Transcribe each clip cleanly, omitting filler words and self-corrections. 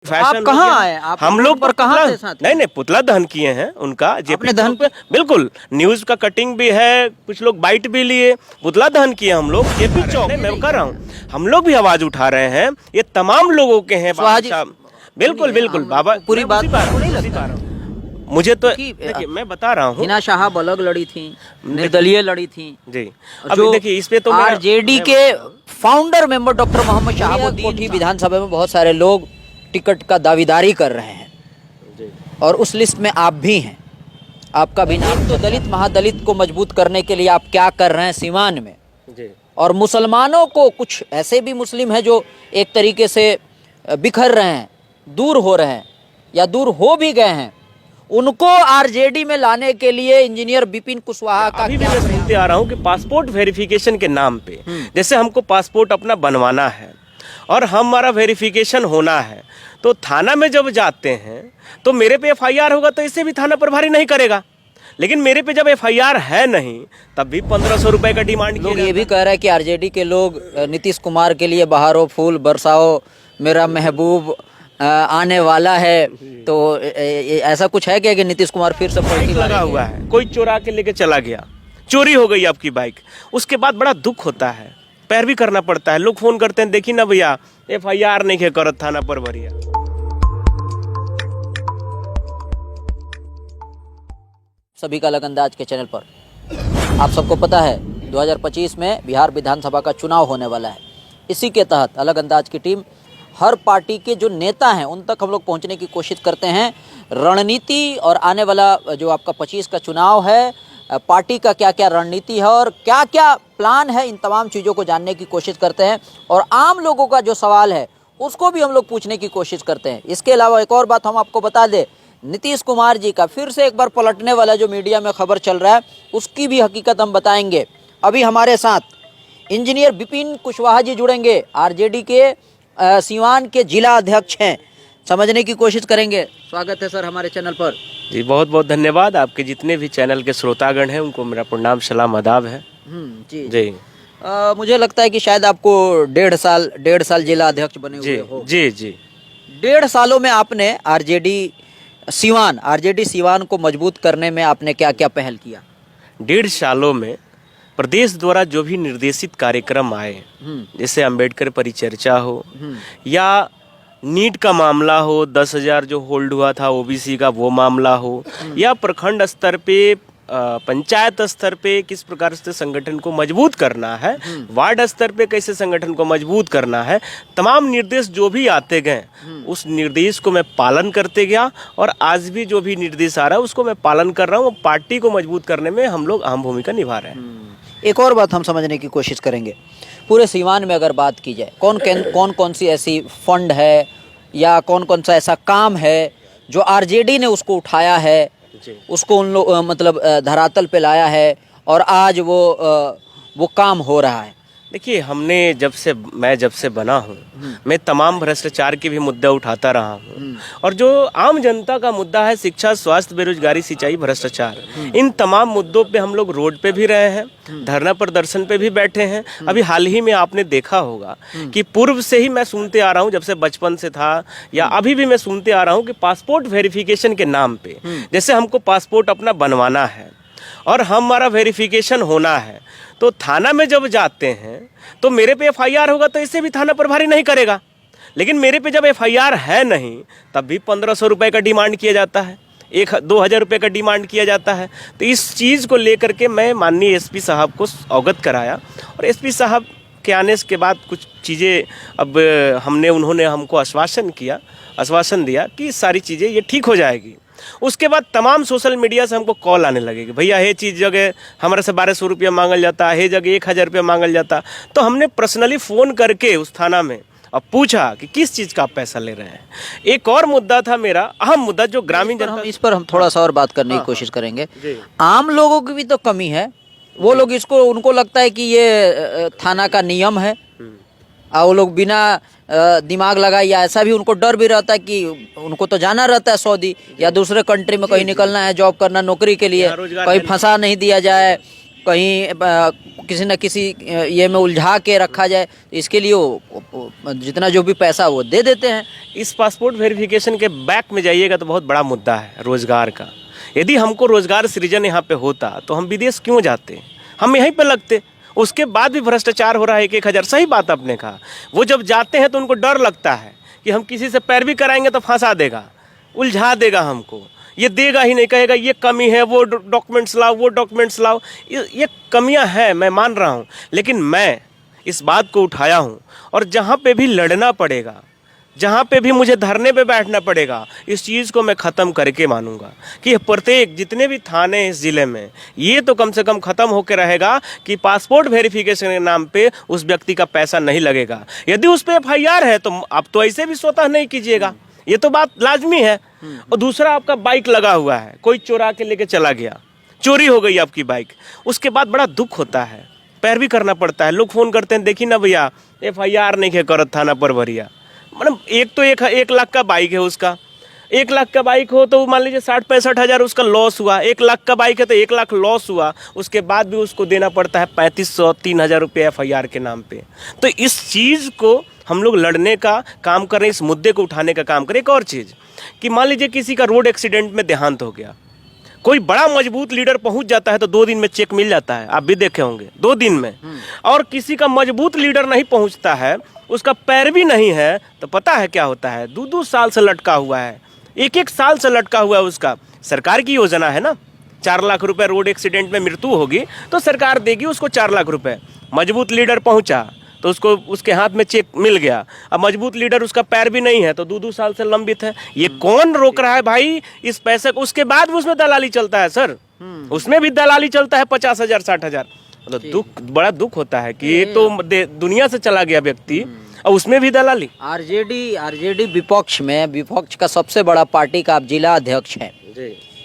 Fashion आप कहाँ आए? आप हम लोग पर कहाँ पुतला- थे साथ? नहीं नहीं, पुतला दहन किए हैं उनका। अपने दहन पे बिल्कुल न्यूज का कटिंग भी है, कुछ लोग बाइट भी लिए, पुतला दहन किए हम लोग जेपी चौक। मैं कर रहा हूँ, हम लोग भी आवाज उठा रहे हैं, ये तमाम लोगों के हैं बाबा स्वाहा साहब। बिल्कुल सुनिए, बिल्कुल हम बाबा, लोग को पूरी मैं बात उसी पर- आपको नहीं उसी लगता? पर हूँ। मुझे तो क्योंकि, देखिए मैं बता रहा हूँ हिना साहब अलग लड़ी थी, निर्दलीय लड़ी थी जी। जो अभी देखिए इस पे तो मैं- आरजेडी मैं के बता रहा हूँ। Founder member doctor Mohammad Shahabuddin कोठी विधानसभा में बहुत सारे लोग टिकट का दावेदारी कर रहे हैं जी। और उस लिस्ट में आप भी हैं, आपका भी नाम। तो दलित महादलित को मजबूत करने के लिए आप क्या कर रहे हैं सीवान में? जी और मुसलमानों को, कुछ ऐसे भी मुस्लिम हैं जो एक तरीके से बिखर रहे हैं, दूर हो रहे हैं या दूर हो भी गए हैं, उनको आरजेडी में लाने के लिए इंजीनियर विपिन कुशवाहा का अभी भी क्या मैं सुनते आ रहा हूँ कि पासपोर्ट वेरिफिकेशन के नाम पे, जैसे हमको पासपोर्ट अपना बनवाना है और हमारा वेरिफिकेशन होना है, तो थाना में जब जाते हैं तो मेरे पे एफआईआर होगा तो इससे भी थाना प्रभारी नहीं करेगा, लेकिन मेरे पे जब एफआईआर है नहीं तब भी 1500 रुपए का डिमांड किया लोग जाता ये है। भी कह रहे हैं कि आरजेडी के लोग नीतीश कुमार के लिए बहारो फूल बरसाओ मेरा महबूब आने वाला है, तो ऐसा कुछ है क्या कि नीतीश कुमार फिर से बाइक पलटी लगा मारेंगे? हुआ है, कोई चुरा के लेके चला गया, चोरी हो गई आपकी बाइक, उसके बाद बड़ा दुख होता है, पैरवी करना पड़ता है। लोग फोन करते हैं, देखी ना भैया एफआईआर नहीं करत थाना पर भरिया। सभी का अलग अंदाज के चैनल पर आप सबको पता है 2025 में बिहार विधानसभा का चुनाव होने वाला है। इसी के तहत अलग अंदाज की टीम हर पार्टी के जो नेता हैं उन तक हम लोग पहुंचने की कोशिश करते हैं। रणनीति और आने वाला जो आपका 25 का चुनाव है, पार्टी का क्या क्या रणनीति है और क्या क्या प्लान है, इन तमाम चीज़ों को जानने की कोशिश करते हैं और आम लोगों का जो सवाल है उसको भी हम लोग पूछने की कोशिश करते हैं। इसके अलावा एक और बात हम आपको बता दें, नीतीश कुमार जी का फिर से एक बार पलटने वाला जो मीडिया में खबर चल रहा है उसकी भी हकीकत हम बताएंगे। अभी हमारे साथ इंजीनियर विपिन कुशवाहा जी जुड़ेंगे, आरजेडी के सीवान के जिला अध्यक्ष हैं, समझने की कोशिश करेंगे। स्वागत है सर हमारे चैनल पर। जी बहुत बहुत धन्यवाद। आपके जितने भी चैनल के श्रोतागण हैं उनको मेरा प्रणाम सलाम आदाब है। जी जी मुझे लगता है कि शायद आपको 1.5 साल जिला अध्यक्ष बने जी हुए हो। जी जी 1.5 सालों में आपने आरजेडी सीवान को मजबूत करने में आपने क्या क्या पहल किया? 1.5 सालों में प्रदेश द्वारा जो भी निर्देशित कार्यक्रम आए, जैसे अंबेडकर परिचर्चा हो या नीट का मामला हो, 10,000 जो होल्ड हुआ था ओबीसी का वो मामला हो, या प्रखंड स्तर पे पंचायत स्तर पे किस प्रकार से संगठन को मजबूत करना है, वार्ड स्तर पे कैसे संगठन को मजबूत करना है, तमाम निर्देश जो भी आते गए उस निर्देश को मैं पालन करते गया और आज भी जो भी निर्देश आ रहा है उसको मैं पालन कर रहा हूँ। पार्टी को मजबूत करने में हम लोग अहम भूमिका निभा रहे हैं। एक और बात हम समझने की कोशिश करेंगे, पूरे सीवान में अगर बात की जाए कौन सी ऐसी फंड है या कौन कौन सा ऐसा काम है जो आरजेडी ने उसको उठाया है, उसको उन लोग मतलब धरातल पे लाया है और आज वो काम हो रहा है? देखिए हमने जब से बना हूँ मैं तमाम भ्रष्टाचार के भी मुद्दा उठाता रहा हूँ और जो आम जनता का मुद्दा है शिक्षा, स्वास्थ्य, बेरोजगारी, सिंचाई, भ्रष्टाचार, इन तमाम मुद्दों पे हम लोग रोड पे भी रहे हैं, धरना प्रदर्शन पे भी बैठे हैं। अभी हाल ही में आपने देखा होगा कि पूर्व से ही मैं सुनते आ रहा हूँ, जब से बचपन से था या अभी भी मैं सुनते आ रहा हूँ कि पासपोर्ट वेरिफिकेशन के नाम पे, जैसे हमको पासपोर्ट अपना बनवाना है और हमारा वेरिफिकेशन होना है, तो थाना में जब जाते हैं तो मेरे पे एफआईआर होगा तो इससे भी थाना प्रभारी नहीं करेगा, लेकिन मेरे पे जब एफआईआर है नहीं तब भी 1500 रुपए का डिमांड किया जाता है, 2,000 रुपये का डिमांड किया जाता है। तो इस चीज़ को लेकर के मैं माननीय एसपी साहब को अवगत कराया और एसपी साहब के आने के बाद कुछ चीज़ें अब उन्होंने हमको आश्वासन दिया कि सारी चीज़ें ये ठीक हो जाएगी। उसके बाद तमाम सोशल मीडिया से हमको कॉल आने लगे कि भैया ये चीज़ जगह हमारे से 1200 रुपया मांगल जाता है, ये जगह 1,000 रुपया मांगल जाता। तो हमने पर्सनली फ़ोन करके उस थाना में अब पूछा कि किस चीज़ का आप पैसा ले रहे हैं। एक और मुद्दा था मेरा अहम मुद्दा जो ग्रामीण जनता, इस पर हम थोड़ा सा और बात करने की कोशिश करेंगे। आम लोगों की भी तो कमी है, वो लोग उनको लगता है कि ये थाना का नियम है और वो लोग बिना दिमाग लगाए या ऐसा भी उनको डर भी रहता है कि उनको तो जाना रहता है सऊदी या दूसरे कंट्री में कहीं निकलना है, जॉब करना, नौकरी के लिए, कहीं फंसा नहीं दिया जाए, कहीं किसी न किसी ये में उलझा के रखा जाए, इसके लिए वो जितना जो भी पैसा वो दे देते हैं। इस पासपोर्ट वेरिफिकेशन के बैक में जाइएगा तो बहुत बड़ा मुद्दा है रोजगार का। यदि हमको रोजगार सृजन यहाँ पे होता तो हम विदेश क्यों जाते, हम यहीं पे लगते। उसके बाद भी भ्रष्टाचार हो रहा है 1,000। सही बात आपने कहा। वो जब जाते हैं तो उनको डर लगता है कि हम किसी से पैरवी कराएंगे तो फंसा देगा, उलझा देगा हमको, ये देगा ही नहीं, कहेगा ये कमी है, वो डॉक्यूमेंट्स लाओ, वो डॉक्यूमेंट्स लाओ। ये कमियां हैं, मैं मान रहा हूं, लेकिन मैं इस बात को उठाया हूं और जहां पे भी लड़ना पड़ेगा, जहां पे भी मुझे धरने पे बैठना पड़ेगा, इस चीज़ को मैं ख़त्म करके मानूंगा कि प्रत्येक जितने भी थाने हैं इस ज़िले में, ये तो कम से कम ख़त्म होकर रहेगा कि पासपोर्ट वेरिफिकेशन के नाम पे उस व्यक्ति का पैसा नहीं लगेगा। यदि उस पर FIR है तो आप तो ऐसे भी स्वतः नहीं कीजिएगा, ये तो बात लाजमी है। और दूसरा, आपका बाइक लगा हुआ है, कोई चुरा के लेके चला गया, चोरी हो गई आपकी बाइक, उसके बाद बड़ा दुख होता है, पैरवी करना पड़ता है। लोग फ़ोन करते हैं, देखी ना भैया FIR नहीं के करत थाना पर भरिया। मतलब एक तो 1 लाख का बाइक है उसका, 1 लाख का बाइक हो तो मान लीजिए 60-65 हज़ार उसका लॉस हुआ। 1 लाख का बाइक है तो 1 लाख लॉस हुआ, उसके बाद भी उसको देना पड़ता है 3500-3000 रुपये FIR के नाम पे। तो इस चीज़ को हम लोग लड़ने का काम करें, इस मुद्दे को उठाने का काम करें। एक और चीज़ कि मान लीजिए किसी का रोड एक्सीडेंट में देहांत हो गया, कोई बड़ा मजबूत लीडर पहुंच जाता है तो 2 दिन में चेक मिल जाता है, आप भी देखे होंगे, 2 दिन में। और किसी का मजबूत लीडर नहीं पहुंचता है, उसका पैरवी नहीं है, तो पता है क्या होता है, 2-2 साल से लटका हुआ है, 1-1 साल से लटका हुआ है उसका। सरकार की योजना है ना, 4 लाख रुपए रोड एक्सीडेंट में मृत्यु होगी तो सरकार देगी उसको 4 लाख रुपए। मजबूत लीडर पहुंचा तो उसको उसके हाथ में चेक मिल गया। अब मजबूत लीडर उसका पैर भी नहीं है तो 2-2 साल से लंबित है। ये कौन रोक रहा है भाई इस पैसे को? उसके बाद भी उसमें दलाली चलता है सर, उसमें भी दलाली चलता है 50,000 60,000। मतलब दुख, बड़ा दुख होता है कि ये तो दुनिया से चला गया व्यक्ति और उसमें भी दलाली। आरजेडी विपक्ष का सबसे बड़ा पार्टी का आप जिला अध्यक्ष हैं।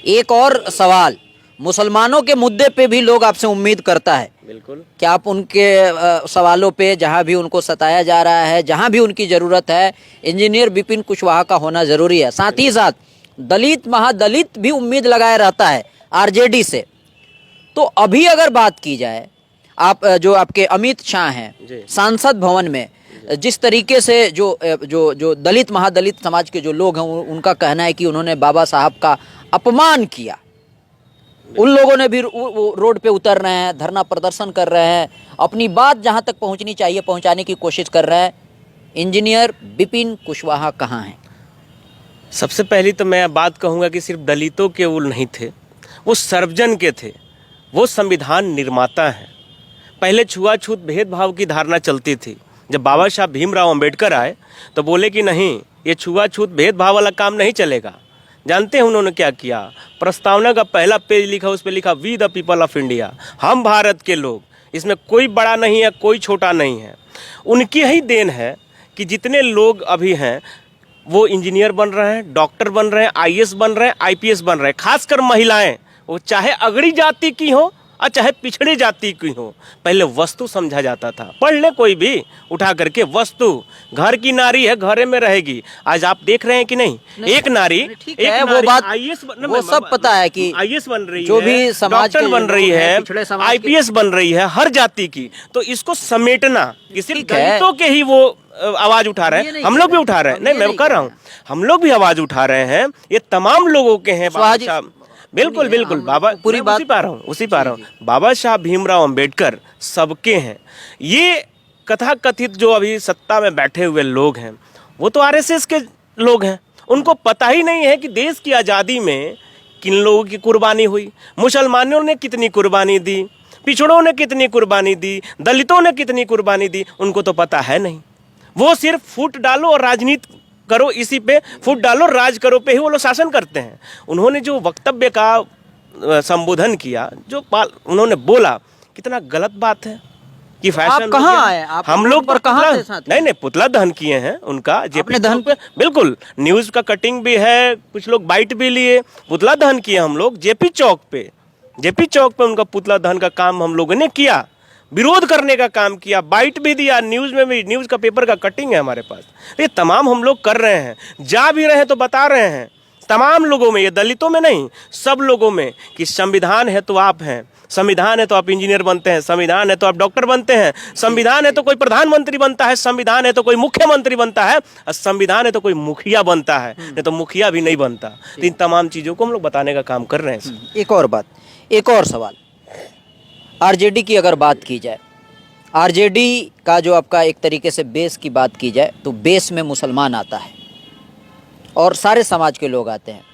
एक और सवाल, मुसलमानों के मुद्दे पे भी लोग आपसे उम्मीद करता है, बिल्कुल, कि आप उनके सवालों पे, जहां भी उनको सताया जा रहा है, जहां भी उनकी जरूरत है, इंजीनियर विपिन कुशवाहा का होना जरूरी है। साथ ही साथ दलित महादलित भी उम्मीद लगाए रहता है आरजेडी से। तो अभी अगर बात की जाए, आप जो आपके अमित शाह हैं सांसद भवन में, जिस तरीके से जो दलित महादलित समाज के जो लोग हैं उनका कहना है कि उन्होंने बाबा साहब का अपमान किया, उन लोगों ने भी रोड पे उतर रहे हैं, धरना प्रदर्शन कर रहे हैं, अपनी बात जहां तक पहुंचनी चाहिए पहुंचाने की कोशिश कर रहे हैं। इंजीनियर विपिन कुशवाहा कहाँ हैं? सबसे पहली तो मैं बात कहूँगा कि सिर्फ दलितों के वो नहीं थे, वो सर्वजन के थे, वो संविधान निर्माता हैं। पहले छुआछूत भेदभाव की धारणा चलती थी, जब बाबा साहब भीमराव अंबेडकर आए तो बोले कि नहीं, ये छुआछूत भेदभाव वाला काम नहीं चलेगा। जानते हैं उन्होंने क्या किया? प्रस्तावना का पहला पेज लिखा, उस पर लिखा we the people of India, हम भारत के लोग, इसमें कोई बड़ा नहीं है, कोई छोटा नहीं है। उनकी ही देन है कि जितने लोग अभी हैं वो इंजीनियर बन रहे हैं, डॉक्टर बन रहे हैं, IAS बन रहे हैं, IPS बन रहे हैं। खासकर महिलाएं, वो चाहे अगड़ी जाति की हो और चाहे पिछड़ी जाति की हो, पहले वस्तु समझा जाता था। पढ़ ले कोई भी उठा करके, वस्तु, घर की नारी है घरे में रहेगी। आज आप देख रहे हैं कि नहीं, एक नारी, ठीक है, वो बात वो सब पता है कि IAS बन रही है, जो भी समाज डॉक्टर बन रही है, IPS बन रही है, हर जाति की। तो इसको समेटना, सिर्फ दलितों के ही वो आवाज उठा रहे हैं, हम लोग भी उठा रहे हैं। नहीं, मैं कर रहा हूँ, हम लोग भी आवाज उठा रहे हैं, ये तमाम लोगों के हैं। बाबा साहब, बिल्कुल बिल्कुल, बाबा, पूरी बात उसी पा रहा हूँ। बाबा साहब भीमराव अंबेडकर सबके हैं। ये कथा कथित जो अभी सत्ता में बैठे हुए लोग हैं वो तो RSS के लोग हैं। उनको पता ही नहीं है कि देश की आज़ादी में किन लोगों की कुर्बानी हुई। मुसलमानों ने कितनी कुर्बानी दी, पिछड़ों ने कितनी कुर्बानी दी, दलितों ने कितनी कुर्बानी दी, उनको तो पता है नहीं। वो सिर्फ फूट डालो और राजनीति करो, इसी पे फूट डालो, राज करो पे ही वो लोग शासन करते हैं। उन्होंने जो वक्तव्य का संबोधन किया, जो उन्होंने बोला, कितना गलत बात है कि फैशन कहाँ आए? हम लोग पर कहाँ नहीं पुतला दहन किए हैं उनका, जेपी दहन पे, बिल्कुल न्यूज का कटिंग भी है, कुछ लोग बाइट भी लिए, पुतला दहन किया हम लोग जेपी चौक पे उनका पुतला दहन का काम हम लोगों ने किया, विरोध करने का काम किया, बाइट भी दिया, न्यूज में भी, न्यूज का पेपर का कटिंग है हमारे पास। ये तमाम हम लोग कर रहे हैं, जा भी रहे हैं तो बता रहे हैं तमाम लोगों में, ये दलितों में नहीं, सब लोगों में, कि संविधान है तो आप हैं, संविधान है तो आप इंजीनियर बनते हैं, संविधान है तो आप डॉक्टर बनते हैं, संविधान है तो कोई प्रधानमंत्री बनता है, संविधान है तो कोई मुख्यमंत्री बनता है, और संविधान है तो कोई मुखिया बनता है, नहीं तो मुखिया भी नहीं बनता। तो इन तमाम चीज़ों को हम लोग बताने का काम कर रहे हैं। एक और बात, एक और सवाल, आरजेडी की अगर बात की जाए, आरजेडी का जो आपका एक तरीके से बेस की बात की जाए तो बेस में मुसलमान आता है और सारे समाज के लोग आते हैं।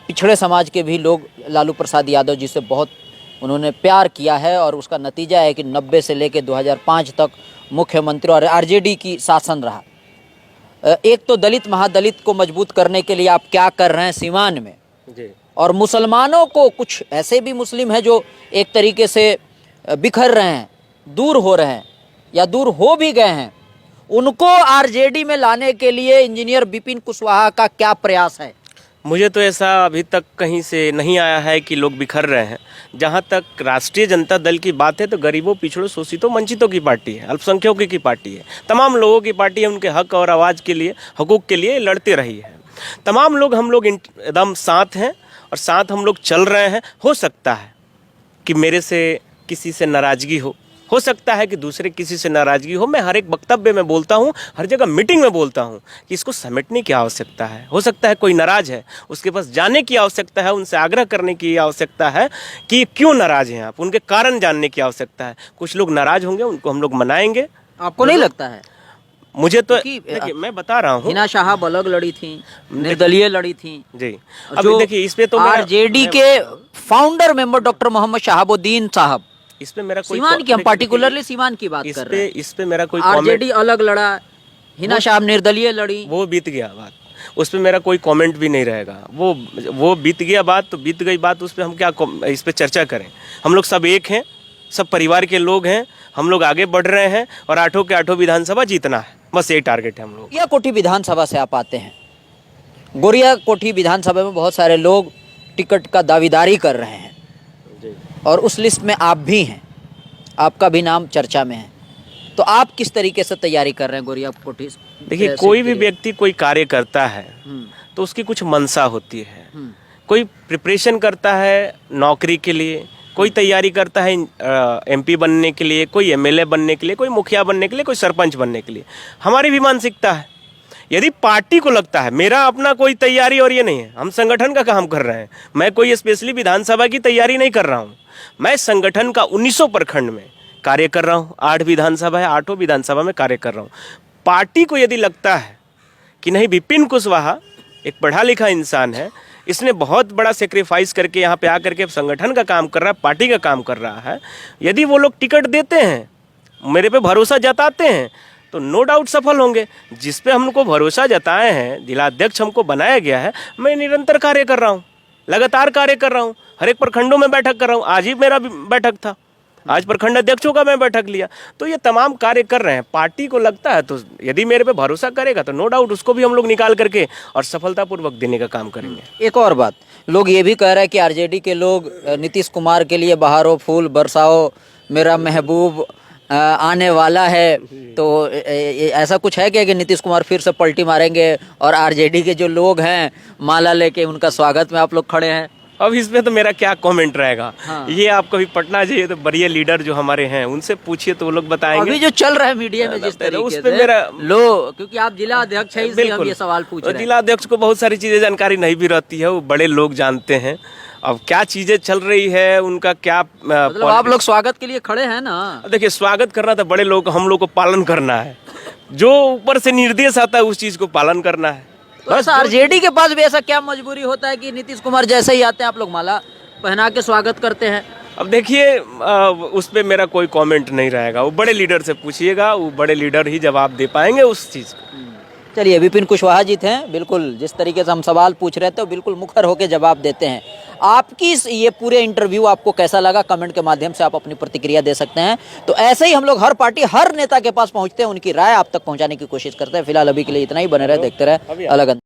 पिछड़े समाज के भी लोग लालू प्रसाद यादव जी से बहुत उन्होंने प्यार किया है और उसका नतीजा है कि 90 से लेकर 2005 तक मुख्यमंत्री और आरजेडी की शासन रहा। एक तो दलित महादलित को मजबूत करने के लिए आप क्या कर रहे हैं सीवान में, और मुसलमानों को, कुछ ऐसे भी मुस्लिम हैं जो एक तरीके से बिखर रहे हैं, दूर हो रहे हैं या दूर हो भी गए हैं, उनको आरजेडी में लाने के लिए इंजीनियर विपिन कुशवाहा का क्या प्रयास है? मुझे तो ऐसा अभी तक कहीं से नहीं आया है कि लोग बिखर रहे हैं। जहाँ तक राष्ट्रीय जनता दल की बात है तो गरीबों, पिछड़ों, शोषितों, वंचितों की पार्टी है, अल्पसंख्यकों की पार्टी है, तमाम लोगों की पार्टी है। उनके हक और आवाज़ के लिए, हकूक़ के लिए लड़ते रही है। तमाम लोग, हम लोग एकदम साथ हैं और साथ हम लोग चल रहे हैं। हो सकता है कि मेरे से किसी से नाराज़गी हो सकता है कि दूसरे किसी से नाराज़गी हो। मैं हर एक वक्तव्य में बोलता हूँ, हर जगह मीटिंग में बोलता हूँ कि इसको समेटने की आवश्यकता है। हो सकता है कोई नाराज़ है, उसके पास जाने की आवश्यकता है, उनसे आग्रह करने की आवश्यकता है कि क्यों नाराज़ हैं आप, उनके कारण जानने की आवश्यकता है। कुछ लोग नाराज़ होंगे, उनको हम लोग मनाएंगे। आपको नहीं लगता है? मुझे तो देखिए, मैं बता रहा हूँ, हिना साहब अलग लड़ी थी, निर्दलीय लड़ी थी जी। अब देखिए, इस पे तो आरजेडी के founder member doctor Mohammad Shahabuddin साहब, इस पे मेरा कोई सीवान की, हम पार्टिकुलरली सीवान की बात कर रहे हैं। इस पे मेरा कोई आरजेडी अलग लड़ा, हिना साहब निर्दलीय लड़ी, वो बीत गया बात, उस पे मेरा कोई कमेंट भी नहीं रहेगा। वो बीत गया बात, तो बीत गई बात, उस पे हम क्या इस पे चर्चा करें। हम लोग सब एक हैं, सब परिवार के लोग हैं, हम लोग आगे बढ़ रहे हैं और 8 के 8 विधानसभा जीतना है, बस यही टारगेट है हम लोग। गोरिया कोठी विधानसभा से आप आते हैं, गोरिया कोठी विधानसभा में बहुत सारे लोग टिकट का दावेदारी कर रहे हैं और उस लिस्ट में आप भी हैं, आपका भी नाम चर्चा में है। तो आप किस तरीके से तैयारी कर रहे हैं गोरिया कोठी? देखिए, कोई भी व्यक्ति कोई कार्य करता है तो उसकी कुछ मंशा होती है। कोई प्रिपरेशन करता है नौकरी के लिए, कोई तैयारी करता है एमपी बनने के लिए, कोई एमएलए बनने के लिए, कोई मुखिया बनने के लिए, कोई सरपंच बनने के लिए। हमारी भी मानसिकता है। यदि पार्टी को लगता है, मेरा अपना कोई तैयारी और ये नहीं है, हम संगठन का काम कर रहे हैं। मैं कोई स्पेशली विधानसभा की तैयारी नहीं कर रहा हूँ, मैं संगठन का 1900 प्रखंड में कार्य कर रहा हूँ। 8 विधानसभा है, 8 विधानसभा में कार्य कर रहा हूँ। पार्टी को यदि लगता है कि नहीं, विपिन कुशवाहा एक पढ़ा लिखा इंसान है, इसने बहुत बड़ा सेक्रीफाइस करके यहाँ पे आकर के संगठन का काम कर रहा है, पार्टी का काम कर रहा है, यदि वो लोग टिकट देते हैं, मेरे पे भरोसा जताते हैं, तो नो डाउट सफल होंगे। जिस पे हमको भरोसा जताए हैं, जिलाध्यक्ष हमको बनाया गया है, मैं निरंतर कार्य कर रहा हूँ, लगातार कार्य कर रहा हूँ, हर एक प्रखंडों में बैठक कर रहा हूँ। आज ही मेरा बैठक था, आज प्रखंड अध्यक्षों का मैं बैठक लिया। तो ये तमाम कार्य कर रहे हैं। पार्टी को लगता है तो यदि मेरे पे भरोसा करेगा तो नो डाउट उसको भी हम लोग निकाल करके और सफलतापूर्वक देने का काम करेंगे। एक और बात, लोग ये भी कह रहे हैं कि आरजेडी के लोग नीतीश कुमार के लिए बहारो फूल बरसाओ, मेरा महबूब आने वाला है, तो ऐसा कुछ है क्या कि नीतीश कुमार फिर से पलटी मारेंगे और आरजेडी के जो लोग हैं माला लेके उनका स्वागत में आप लोग खड़े हैं? अब इसमें तो मेरा क्या कमेंट रहेगा। हाँ। ये आप कभी पटना जाइए तो बड़े लीडर जो हमारे हैं उनसे पूछिए तो वो लोग बताएंगे। अभी जो चल रहा है मीडिया में जिस तरीके उस से पे मेरा क्योंकि आप जिला अध्यक्ष हैं इसलिए हम ये सवाल पूछ रहे हैं। जिला अध्यक्ष को बहुत सारी चीजें जानकारी नहीं भी रहती है, वो बड़े लोग जानते हैं। अब क्या चीजें चल रही है, उनका क्या मतलब आप लोग स्वागत के लिए खड़े हैं ना? देखिए, स्वागत करना तो बड़े लोग, हम लोग को पालन करना है। जो ऊपर से निर्देश आता है उस चीज को पालन करना है। बस आरजेडी के पास भी ऐसा क्या मजबूरी होता है कि नीतीश कुमार जैसे ही आते हैं आप लोग माला पहना के स्वागत करते हैं? अब देखिए, उस पे मेरा कोई कमेंट नहीं रहेगा। वो बड़े लीडर से पूछिएगा, वो बड़े लीडर ही जवाब दे पाएंगे उस चीज़ को। चलिए, विपिन कुशवाहा जी थे, बिल्कुल जिस तरीके से हम सवाल पूछ रहे थे बिल्कुल मुखर होकर जवाब देते हैं। आपकी ये पूरे इंटरव्यू आपको कैसा लगा, कमेंट के माध्यम से आप अपनी प्रतिक्रिया दे सकते हैं। तो ऐसे ही हम लोग हर पार्टी, हर नेता के पास पहुंचते हैं, उनकी राय आप तक पहुंचाने की कोशिश करते हैं। फिलहाल अभी के लिए इतना ही, बने रहे, देखते रहे अलग।